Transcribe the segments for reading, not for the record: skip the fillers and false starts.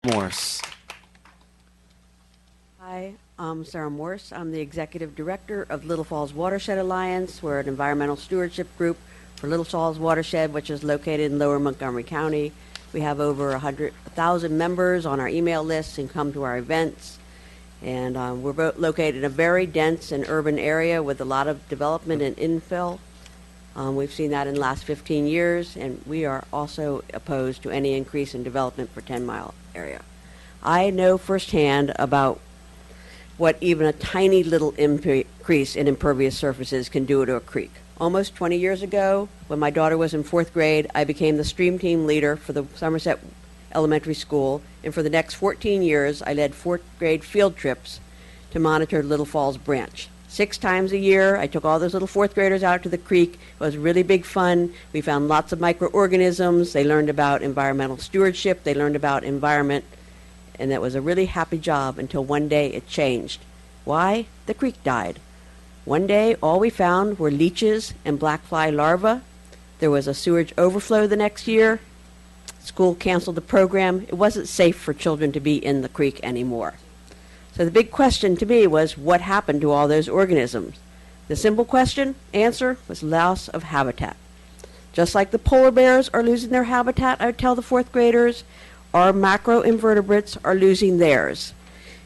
Morse. Hi, I'm Sarah Morse. I'm the Executive Director of Little Falls Watershed Alliance. We're an environmental stewardship group for Little Falls Watershed, which is located in lower Montgomery County. We have over 100,000 members on our email list and come to our events. And we're located in a very dense and urban area with a lot of development and infill. We've seen that in the last 15 years, and we are also opposed to any increase in development for 10 Mile area. I know firsthand about what even a tiny little increase in impervious surfaces can do to a creek. Almost 20 years ago, when my daughter was in 4th grade, I became the stream team leader for the Somerset Elementary School, and for the next 14 years, I led 4th grade field trips to monitor Little Falls Branch. 6 times a year, I took all those little 4th graders out to the creek. It was really big fun. We found lots of microorganisms. They learned about environmental stewardship. They learned about environment. And that was a really happy job until one day it changed. Why? The creek died. One day, all we found were leeches and black fly larvae. There was a sewage overflow the next year. School canceled the program. It wasn't safe for children to be in the creek anymore. So the big question to me was, what happened to all those organisms? The simple answer was loss of habitat. Just like the polar bears are losing their habitat, I would tell the 4th graders, our macroinvertebrates are losing theirs.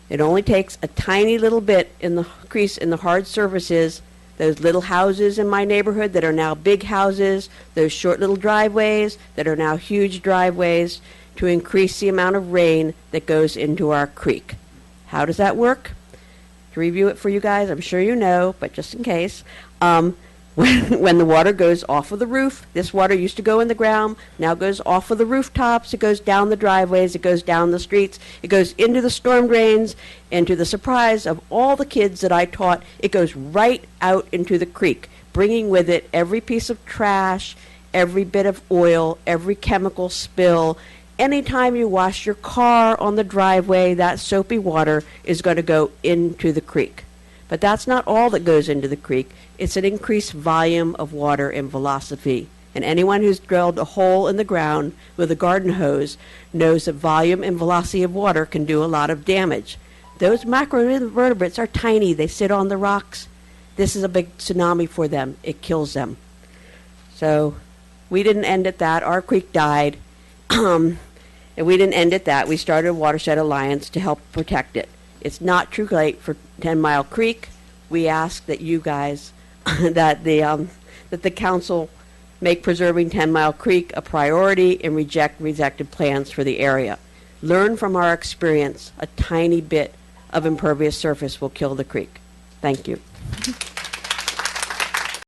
It only takes a tiny little bit in the crease in the hard surfaces, those little houses in my neighborhood that are now big houses, those short little driveways that are now huge driveways, to increase the amount of rain that goes into our creek. How does that work? To review it for you guys, I'm sure you know, but just in case, when the water goes off of the roof, this water used to go in the ground, now goes off of the rooftops, it goes down the driveways, it goes down the streets, it goes into the storm drains, and to the surprise of all the kids that I taught, it goes right out into the creek, bringing with it every piece of trash, every bit of oil, every chemical spill. Anytime you wash your car on the driveway, that soapy water is going to go into the creek. But that's not all that goes into the creek. It's an increased volume of water and velocity. And anyone who's drilled a hole in the ground with a garden hose knows that volume and velocity of water can do a lot of damage. Those macroinvertebrates are tiny. They sit on the rocks. This is a big tsunami for them. It kills them. So we didn't end at that. Our creek died. And we didn't end at that. We started a Watershed Alliance to help protect it. It's not too late for 10 Mile Creek. We ask that you guys, that the council make preserving 10 Mile Creek a priority and reject rejected plans for the area. Learn from our experience. A tiny bit of impervious surface will kill the creek. Thank you.